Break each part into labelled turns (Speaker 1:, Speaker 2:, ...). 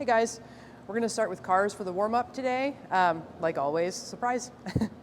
Speaker 1: Hey guys, we're gonna start with cars for the warm-up today. Like always, surprise.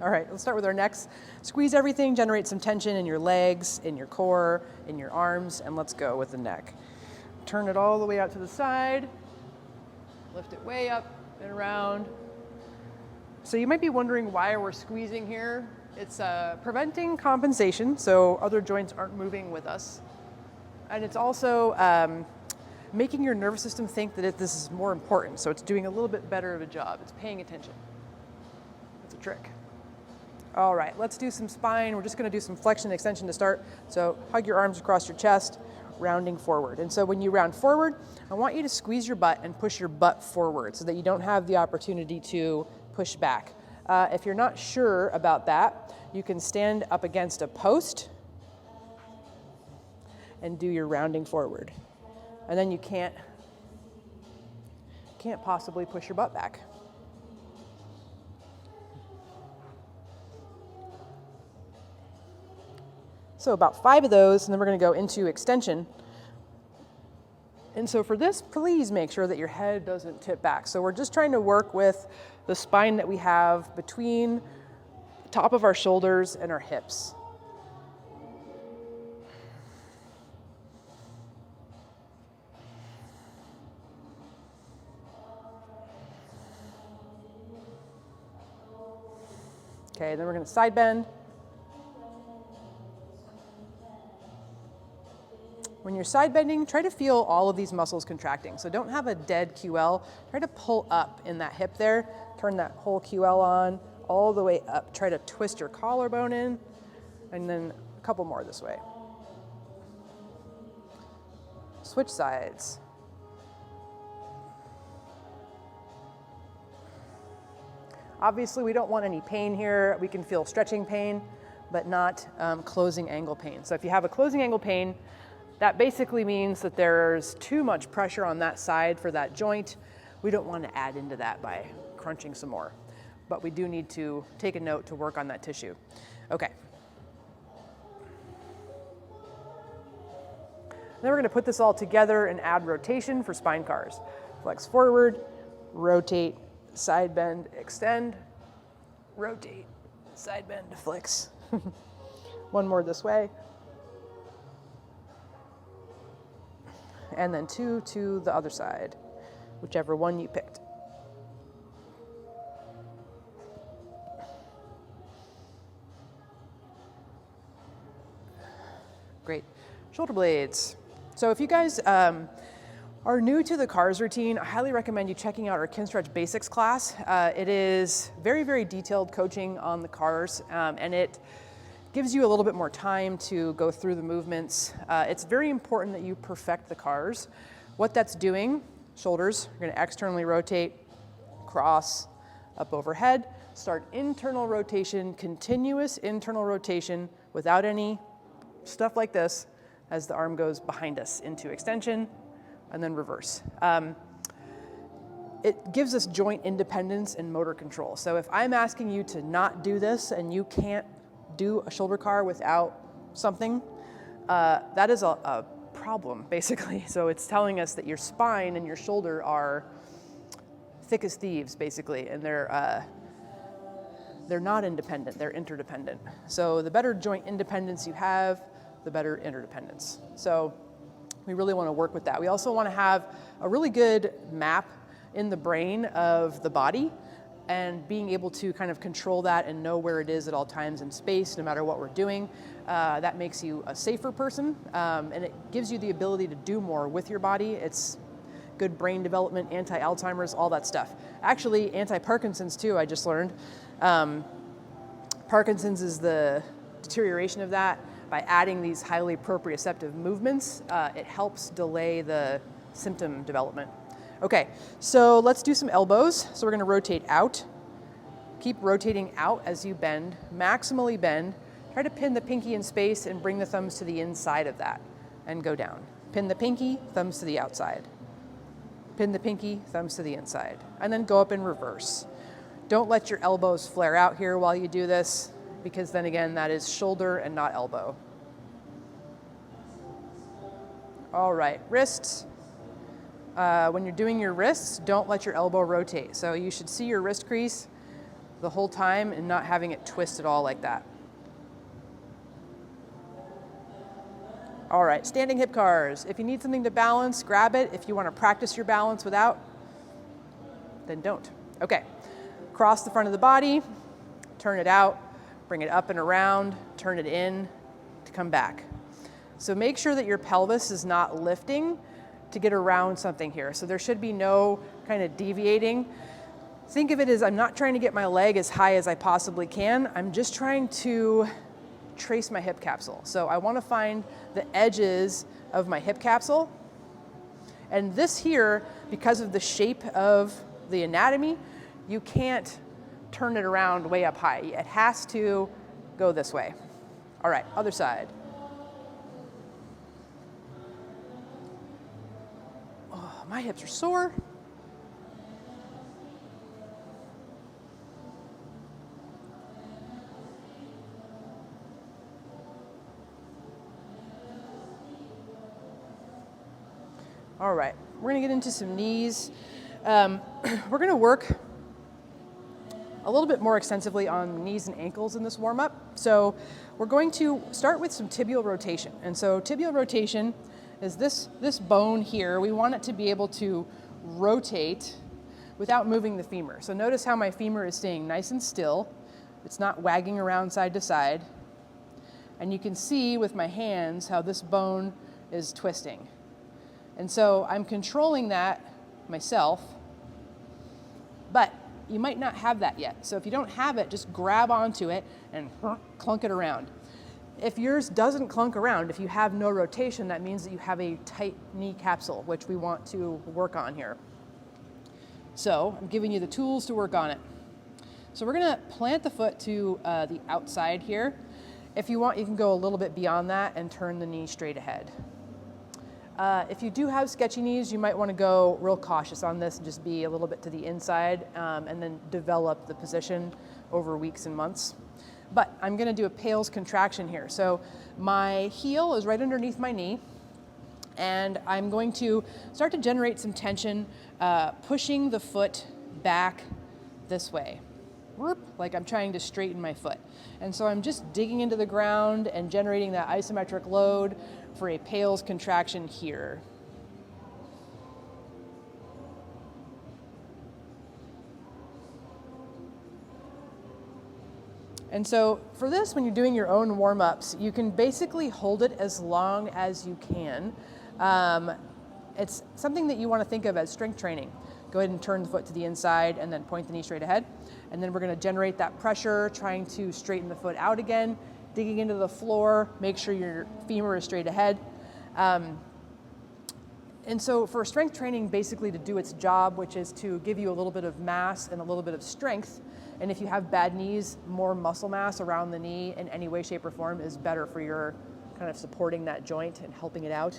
Speaker 1: All right, let's start with our necks. Squeeze everything, generate some tension in your legs, in your core, in your arms, and let's go with the neck. Turn it all the way out to the side. Lift it way up and around. So you might be wondering why we're squeezing here. It's preventing compensation, so other joints aren't moving with us. And it's also making your nervous system think that this is more important, so it's doing a little bit better of a job. It's paying attention. That's a trick. All right, let's do some spine. We're just gonna do some flexion and extension to start. So hug your arms across your chest, rounding forward. And so when you round forward, I want you to squeeze your butt and push your butt forward so that you don't have the opportunity to push back. If you're not sure about that, you can stand up against a post and do your rounding forward. And then you can't possibly push your butt back. So about 5 of those, and then we're gonna go into extension. And so for this, please make sure that your head doesn't tip back. So we're just trying to work with the spine that we have between the top of our shoulders and our hips. Okay, then we're gonna side bend. When you're side bending, try to feel all of these muscles contracting. So don't have a dead QL. Try to pull up in that hip there. Turn that whole QL on all the way up. Try to twist your collarbone in, and then a couple more this way. Switch sides. Obviously, we don't want any pain here. We can feel stretching pain, but not closing angle pain. So if you have a closing angle pain, that basically means that there's too much pressure on that side for that joint. We don't want to add into that by crunching some more, but we do need to take a note to work on that tissue. Okay. Then we're going to put this all together and add rotation for spine cars. Flex forward, rotate, side bend, extend, rotate, side bend, flex. One more this way. And then 2 to the other side, whichever one you picked. Great. Shoulder blades. So if you guys are new to the cars routine, I highly recommend you checking out our Kinstretch Basics class. It is very, very detailed coaching on the cars, and it gives you a little bit more time to go through the movements. It's very important that you perfect the cars. What that's doing, shoulders, you're gonna externally rotate, cross, up overhead, start internal rotation, continuous internal rotation without any stuff like this as the arm goes behind us into extension, and then reverse. It gives us joint independence and motor control. So if I'm asking you to not do this and you can't do a shoulder car without something, that is a problem, basically. So it's telling us that your spine and your shoulder are thick as thieves, basically, and they're not independent, they're interdependent. So the better joint independence you have, the better interdependence. So we really want to work with that. We also want to have a really good map in the brain of the body, and being able to kind of control that and know where it is at all times in space, no matter what we're doing. That makes you a safer person, and it gives you the ability to do more with your body. It's good brain development, anti-Alzheimer's, all that stuff. Actually, anti-Parkinson's too, I just learned. Parkinson's is the deterioration of that. By adding these highly proprioceptive movements, it helps delay the symptom development. Okay, so let's do some elbows. So we're gonna rotate out. Keep rotating out as you bend, maximally bend. Try to pin the pinky in space and bring the thumbs to the inside of that and go down. Pin the pinky, thumbs to the outside. Pin the pinky, thumbs to the inside. And then go up in reverse. Don't let your elbows flare out here while you do this, because then again, that is shoulder and not elbow. All right, wrists, when you're doing your wrists, don't let your elbow rotate. So you should see your wrist crease the whole time and not having it twist at all like that. All right, standing hip cars. If you need something to balance, grab it. If you want to practice your balance without, then don't. Okay, cross the front of the body, turn it out, bring it up and around, turn it in to come back. So make sure that your pelvis is not lifting to get around something here. So there should be no kind of deviating. Think of it as I'm not trying to get my leg as high as I possibly can. I'm just trying to trace my hip capsule. So I want to find the edges of my hip capsule. And this here, because of the shape of the anatomy, you can't turn it around way up high. It has to go this way. All right, other side. Oh, my hips are sore. All right, we're gonna get into some knees. We're gonna work a little bit more extensively on knees and ankles in this warm-up. So we're going to start with some tibial rotation. And so tibial rotation is this bone here. We want it to be able to rotate without moving the femur. So notice how my femur is staying nice and still. It's not wagging around side to side. And you can see with my hands how this bone is twisting. And so I'm controlling that myself, but you might not have that yet. So if you don't have it, just grab onto it and clunk it around. If yours doesn't clunk around, if you have no rotation, that means that you have a tight knee capsule, which we want to work on here. So I'm giving you the tools to work on it. So we're gonna plant the foot to the outside here. If you want, you can go a little bit beyond that and turn the knee straight ahead. If you do have sketchy knees, you might want to go real cautious on this and just be a little bit to the inside and then develop the position over weeks and months. But I'm going to do a Pale's contraction here. So my heel is right underneath my knee, and I'm going to start to generate some tension, pushing the foot back this way, like I'm trying to straighten my foot. And so I'm just digging into the ground and generating that isometric load for a Pale's contraction here. And so for this, when you're doing your own warm-ups, you can basically hold it as long as you can. It's something that you want to think of as strength training. Go ahead and turn the foot to the inside and then point the knee straight ahead. And then we're going to generate that pressure, trying to straighten the foot out again, digging into the floor, make sure your femur is straight ahead. And so for strength training, basically to do its job, which is to give you a little bit of mass and a little bit of strength. And if you have bad knees, more muscle mass around the knee in any way, shape, or form is better for your kind of supporting that joint and helping it out,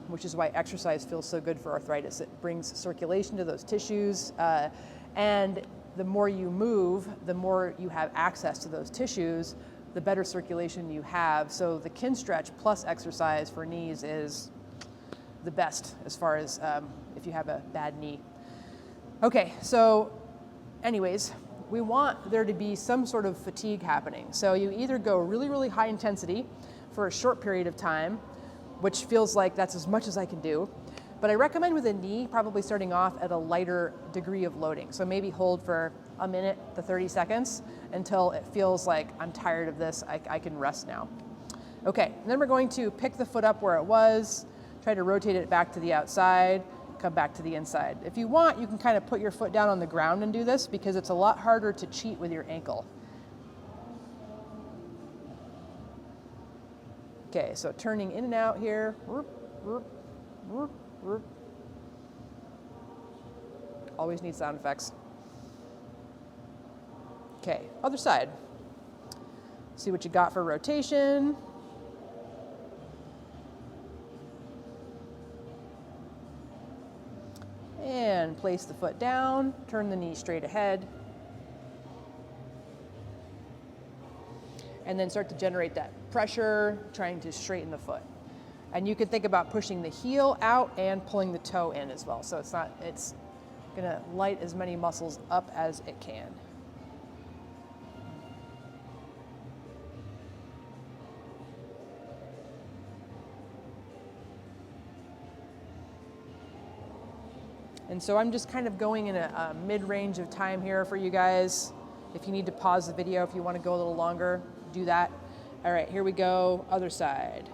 Speaker 1: which is why exercise feels so good for arthritis. It brings circulation to those tissues, and the more you move, the more you have access to those tissues, the better circulation you have. So the Kinstretch plus exercise for knees is the best as far as if you have a bad knee. Okay, so anyways, we want there to be some sort of fatigue happening. So you either go really, really high intensity for a short period of time, which feels like that's as much as I can do. But I recommend with a knee, probably starting off at a lighter degree of loading. So maybe hold for a minute to 30 seconds until it feels like I'm tired of this, I can rest now. Okay, and then we're going to pick the foot up where it was, try to rotate it back to the outside, come back to the inside. If you want, you can kind of put your foot down on the ground and do this because it's a lot harder to cheat with your ankle. Okay, so turning in and out here. Always need sound effects. Okay, other side. See what you got for rotation. And place the foot down, turn the knee straight ahead. And then start to generate that pressure, trying to straighten the foot. And you can think about pushing the heel out and pulling the toe in as well. So it's gonna light as many muscles up as it can. And so I'm just kind of going in a mid-range of time here for you guys. If you need to pause the video, if you want to go a little longer, do that. All right, here we go, other side.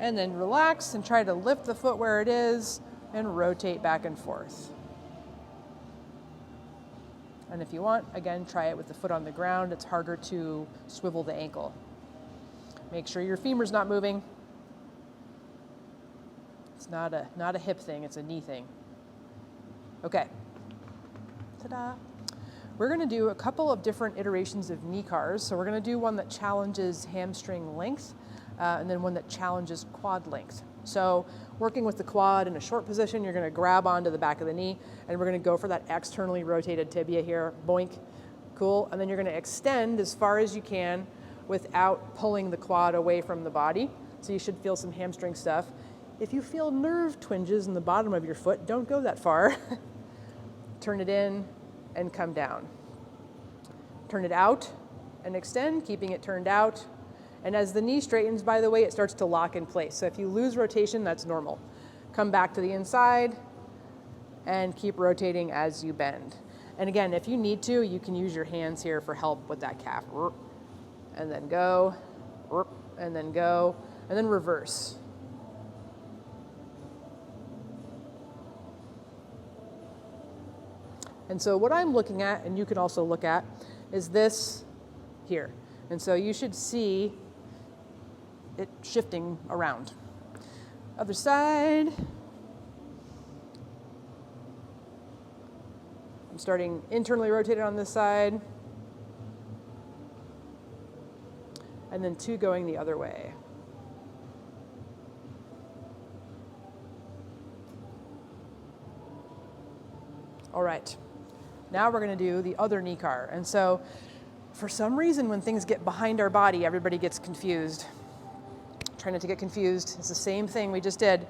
Speaker 1: And then relax and try to lift the foot where it is and rotate back and forth. And if you want, again, try it with the foot on the ground. It's harder to swivel the ankle. Make sure your femur's not moving. It's not a hip thing, it's a knee thing. Okay. Ta-da. We're gonna do a couple of different iterations of knee cars. So we're gonna do one that challenges hamstring length, and then one that challenges quad length. So working with the quad in a short position, you're gonna grab onto the back of the knee, and we're gonna go for that externally rotated tibia here, boink, cool. And then you're gonna extend as far as you can without pulling the quad away from the body. So you should feel some hamstring stuff. If you feel nerve twinges in the bottom of your foot, don't go that far. Turn it in and come down. Turn it out and extend, keeping it turned out. And as the knee straightens, by the way, it starts to lock in place. So if you lose rotation, that's normal. Come back to the inside and keep rotating as you bend. And again, if you need to, you can use your hands here for help with that calf. And then go, and then go, and then reverse. And so what I'm looking at, and you can also look at, is this here. And so you should see it shifting around. Other side. I'm starting internally rotated on this side. And then 2 going the other way. All right, now we're gonna do the other knee car. And so for some reason, when things get behind our body, everybody gets confused. Try not to get confused. It's the same thing we just did.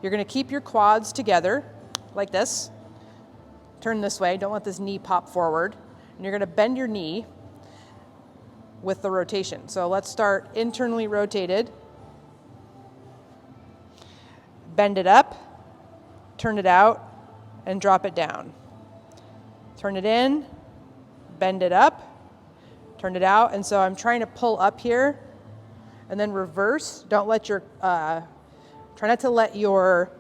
Speaker 1: You're gonna keep your quads together like this. Turn this way, don't let this knee pop forward. And you're gonna bend your knee with the rotation. So let's start internally rotated. Bend it up, turn it out, and drop it down. Turn it in, bend it up, turn it out. And so I'm trying to pull up here and then reverse. Don't let your, try not to let your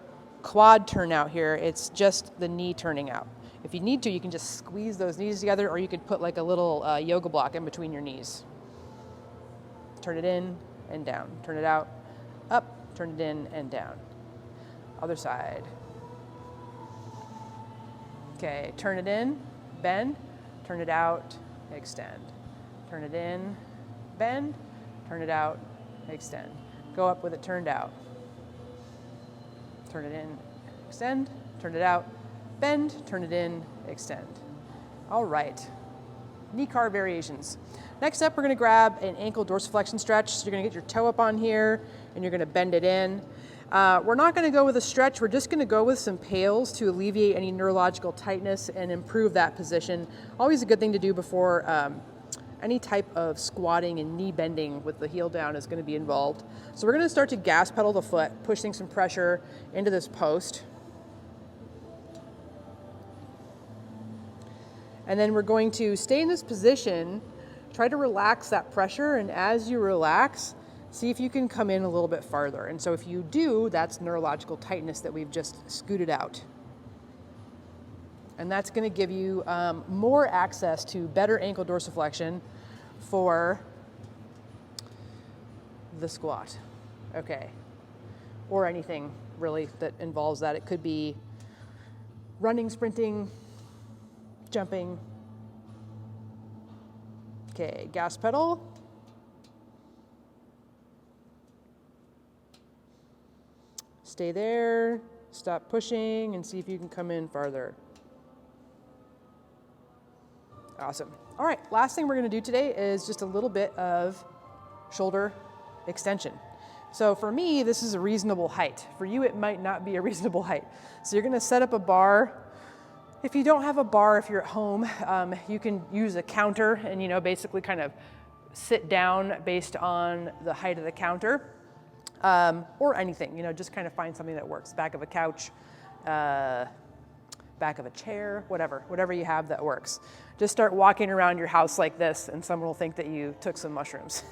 Speaker 1: quad turn out here. It's just the knee turning out. If you need to, you can just squeeze those knees together, or you could put like a little yoga block in between your knees. Turn it in and down. Turn it out, up, turn it in and down. Other side. Okay, turn it in, bend, turn it out, extend. Turn it in, bend, turn it out, extend. Go up with it turned out. Turn it in, extend, turn it out, bend, turn it in, extend. All right, knee car variations. Next up, we're gonna grab an ankle dorsiflexion stretch. So you're gonna get your toe up on here and you're gonna bend it in. We're not gonna go with a stretch, we're just gonna go with some pails to alleviate any neurological tightness and improve that position. Always a good thing to do before any type of squatting and knee bending with the heel down is gonna be involved. So we're gonna start to gas pedal the foot, pushing some pressure into this post. And then we're going to stay in this position, try to relax that pressure, and as you relax, see if you can come in a little bit farther. And so if you do, that's neurological tightness that we've just scooted out. And that's gonna give you more access to better ankle dorsiflexion for the squat. Okay, or anything really that involves that. It could be running, sprinting, jumping. Okay, gas pedal. stay there, stop pushing, and see if you can come in farther. Awesome. All right, last thing we're gonna do today is just a little bit of shoulder extension. So for me, this is a reasonable height. For you, it might not be a reasonable height. So you're gonna set up a bar. If you don't have a bar, if you're at home, you can use a counter and basically kind of sit down based on the height of the counter, or anything, just kind of find something that works. Back of a couch, back of a chair, whatever you have that works. Just start walking around your house like this and someone will think that you took some mushrooms.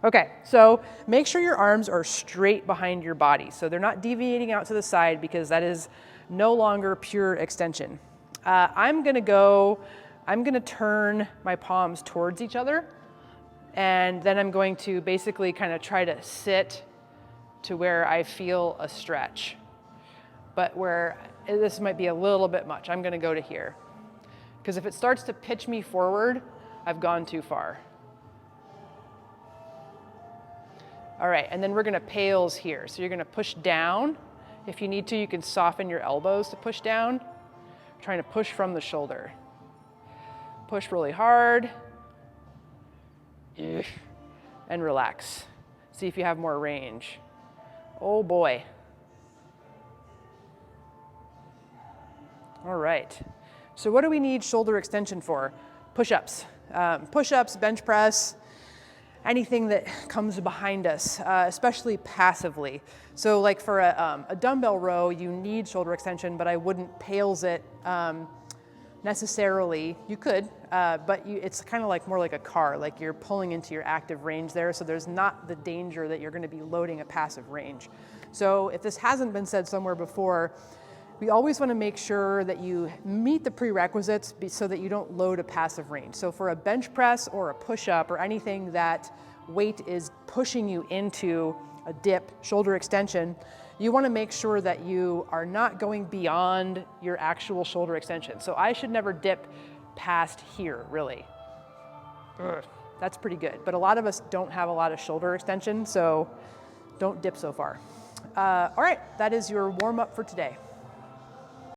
Speaker 1: Okay, so make sure your arms are straight behind your body. So they're not deviating out to the side because that is no longer pure extension. I'm gonna turn my palms towards each other, and then I'm going to basically kind of try to sit to where I feel a stretch. But where this might be a little bit much, I'm gonna go to here. Because if it starts to pitch me forward, I've gone too far. All right, and then we're gonna pales here. So you're gonna push down. If you need to, you can soften your elbows to push down. I'm trying to push from the shoulder. Push really hard. And relax. See if you have more range. Oh boy. All right. So what do we need shoulder extension for? Push-ups. Push-ups, bench press, anything that comes behind us, especially passively. So like for a dumbbell row, you need shoulder extension, but I wouldn't pales it necessarily. You could, but it's kind of like more like a car, like you're pulling into your active range there, so there's not the danger that you're gonna be loading a passive range. So if this hasn't been said somewhere before, we always want to make sure that you meet the prerequisites so that you don't load a passive range. So for a bench press or a push-up or anything that weight is pushing you into a dip, shoulder extension, you want to make sure that you are not going beyond your actual shoulder extension. So I should never dip past here, really. That's pretty good. But a lot of us don't have a lot of shoulder extension, so don't dip so far. All right, that is your warm-up for today.